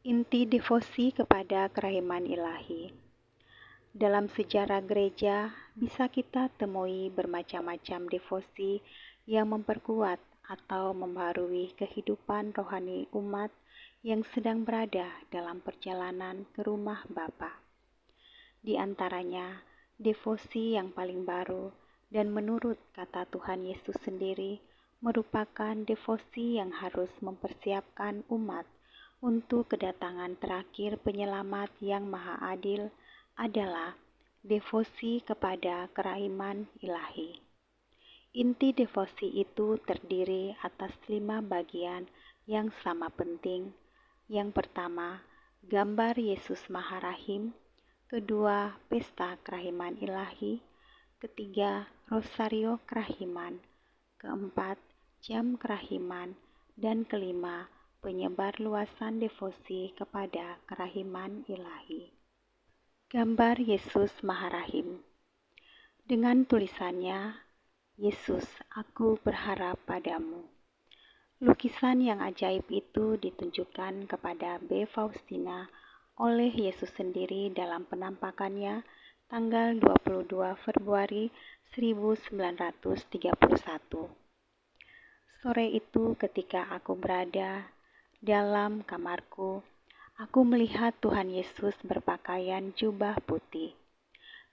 Inti devosi kepada kerahiman ilahi. Dalam sejarah gereja, bisa kita temui bermacam-macam devosi yang memperkuat atau membarui kehidupan rohani umat yang sedang berada dalam perjalanan ke rumah Bapa. Di antaranya, devosi yang paling baru dan menurut kata Tuhan Yesus sendiri merupakan devosi yang harus mempersiapkan umat untuk kedatangan terakhir penyelamat yang maha adil adalah devosi kepada kerahiman ilahi. Inti devosi itu terdiri atas 5 bagian yang sama penting. Yang pertama, gambar Yesus Maha Rahim. Kedua, pesta kerahiman ilahi. Ketiga, rosario kerahiman. Keempat, jam kerahiman. Dan kelima, penyebar luasan devosi kepada kerahiman ilahi. Gambar Yesus Maha Rahim. Dengan tulisannya, Yesus, aku berharap padamu. Lukisan yang ajaib itu ditunjukkan kepada B. Faustina oleh Yesus sendiri dalam penampakannya tanggal 22 Februari 1931. Sore itu ketika aku berada dalam kamarku, aku melihat Tuhan Yesus berpakaian jubah putih.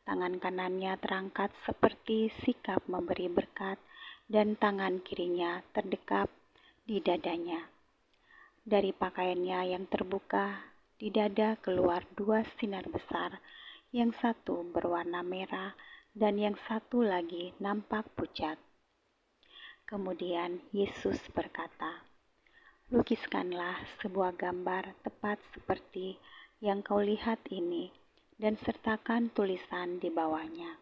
Tangan kanannya terangkat seperti sikap memberi berkat dan tangan kirinya terdekap di dadanya. Dari pakaiannya yang terbuka, di dada keluar 2 sinar besar, yang satu berwarna merah dan yang satu lagi nampak pucat. Kemudian Yesus berkata, "Lukiskanlah sebuah gambar tepat seperti yang kau lihat ini dan sertakan tulisan di bawahnya.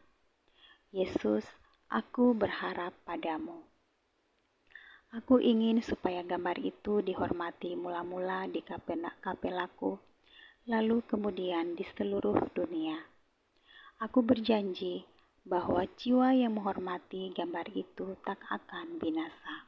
Yesus, aku berharap padamu." Aku ingin supaya gambar itu dihormati mula-mula di kapelaku, lalu kemudian di seluruh dunia. Aku berjanji bahwa jiwa yang menghormati gambar itu tak akan binasa.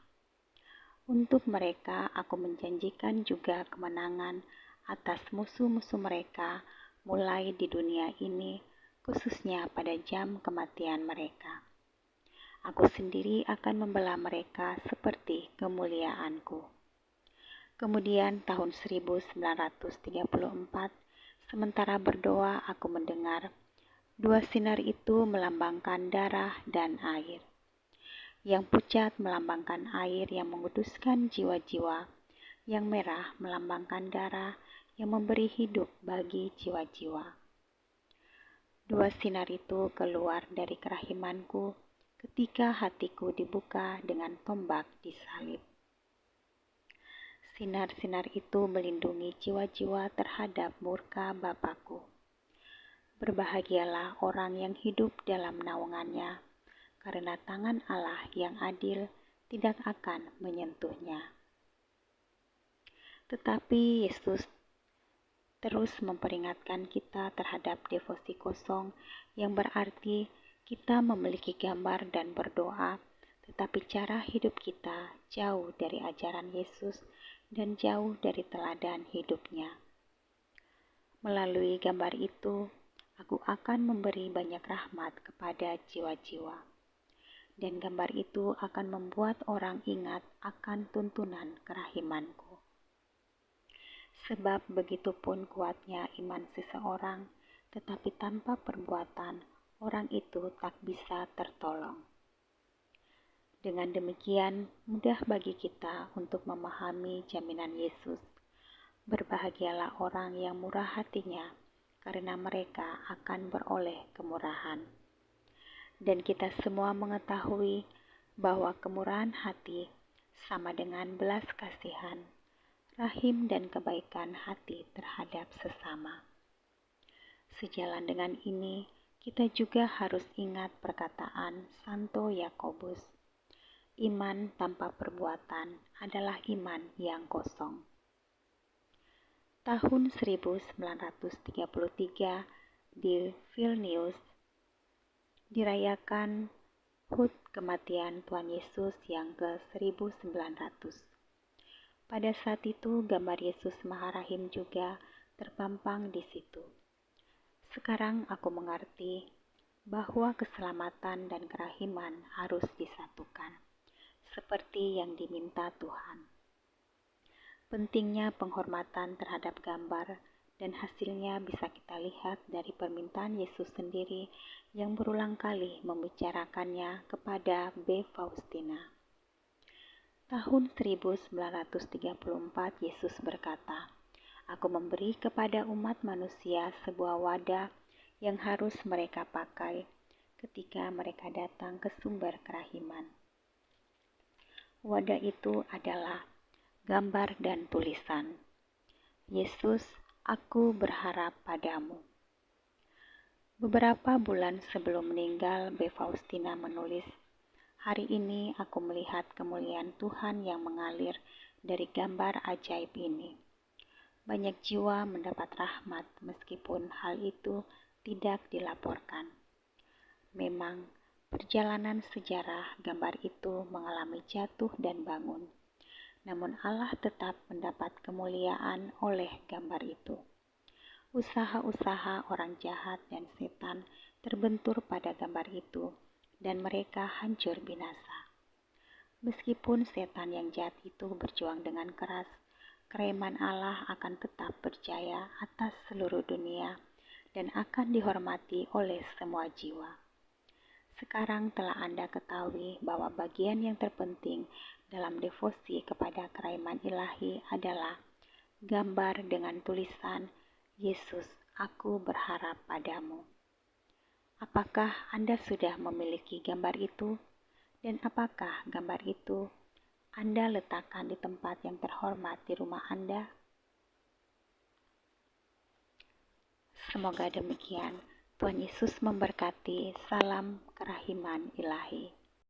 Untuk mereka, aku menjanjikan juga kemenangan atas musuh-musuh mereka mulai di dunia ini, khususnya pada jam kematian mereka. Aku sendiri akan membela mereka seperti kemuliaanku. Kemudian tahun 1934, sementara berdoa aku mendengar 2 sinar itu melambangkan darah dan air. Yang pucat melambangkan air yang menguduskan jiwa-jiwa, yang merah melambangkan darah yang memberi hidup bagi jiwa-jiwa. 2 sinar itu keluar dari kerahimanku ketika hatiku dibuka dengan tombak disalib. Sinar-sinar itu melindungi jiwa-jiwa terhadap murka Bapakku. Berbahagialah orang yang hidup dalam naungannya, karena tangan Allah yang adil tidak akan menyentuhnya. Tetapi Yesus terus memperingatkan kita terhadap devosi kosong, yang berarti kita memiliki gambar dan berdoa, tetapi cara hidup kita jauh dari ajaran Yesus dan jauh dari teladan hidupnya. Melalui gambar itu, aku akan memberi banyak rahmat kepada jiwa-jiwa. Dan gambar itu akan membuat orang ingat akan tuntunan kerahimanku. Sebab begitupun kuatnya iman seseorang, tetapi tanpa perbuatan, orang itu tak bisa tertolong. Dengan demikian, mudah bagi kita untuk memahami jaminan Yesus. Berbahagialah orang yang murah hatinya, karena mereka akan beroleh kemurahan. Dan kita semua mengetahui bahwa kemurahan hati sama dengan belas kasihan, rahim dan kebaikan hati terhadap sesama. Sejalan dengan ini, kita juga harus ingat perkataan Santo Yakobus, iman tanpa perbuatan adalah iman yang kosong. Tahun 1933 di Vilnius dirayakan HUT kematian Tuhan Yesus yang ke-1900. Pada saat itu gambar Yesus Maha Rahim juga terpampang di situ. Sekarang aku mengerti bahwa keselamatan dan kerahiman harus disatukan, seperti yang diminta Tuhan. Pentingnya penghormatan terhadap gambar dan hasilnya bisa kita lihat dari permintaan Yesus sendiri yang berulang kali membicarakannya kepada B. Faustina. Tahun 1934 Yesus berkata, "Aku memberi kepada umat manusia sebuah wadah yang harus mereka pakai ketika mereka datang ke sumber kerahiman." Wadah itu adalah gambar dan tulisan. Yesus, aku berharap padamu. Beberapa bulan sebelum meninggal, B. Faustina menulis, "Hari ini aku melihat kemuliaan Tuhan yang mengalir dari gambar ajaib ini. Banyak jiwa mendapat rahmat meskipun hal itu tidak dilaporkan. Memang, perjalanan sejarah gambar itu mengalami jatuh dan bangun. Namun Allah tetap mendapat kemuliaan oleh gambar itu. Usaha-usaha orang jahat dan setan terbentur pada gambar itu, dan mereka hancur binasa. Meskipun setan yang jahat itu berjuang dengan keras, kereman Allah akan tetap berjaya atas seluruh dunia dan akan dihormati oleh semua jiwa. Sekarang telah Anda ketahui bahwa bagian yang terpenting dalam devosi kepada kereman ilahi adalah gambar dengan tulisan, Yesus, aku berharap padamu. Apakah Anda sudah memiliki gambar itu? Dan apakah gambar itu Anda letakkan di tempat yang terhormat di rumah Anda? Semoga demikian. Tuhan Yesus memberkati. Salam kerahiman ilahi.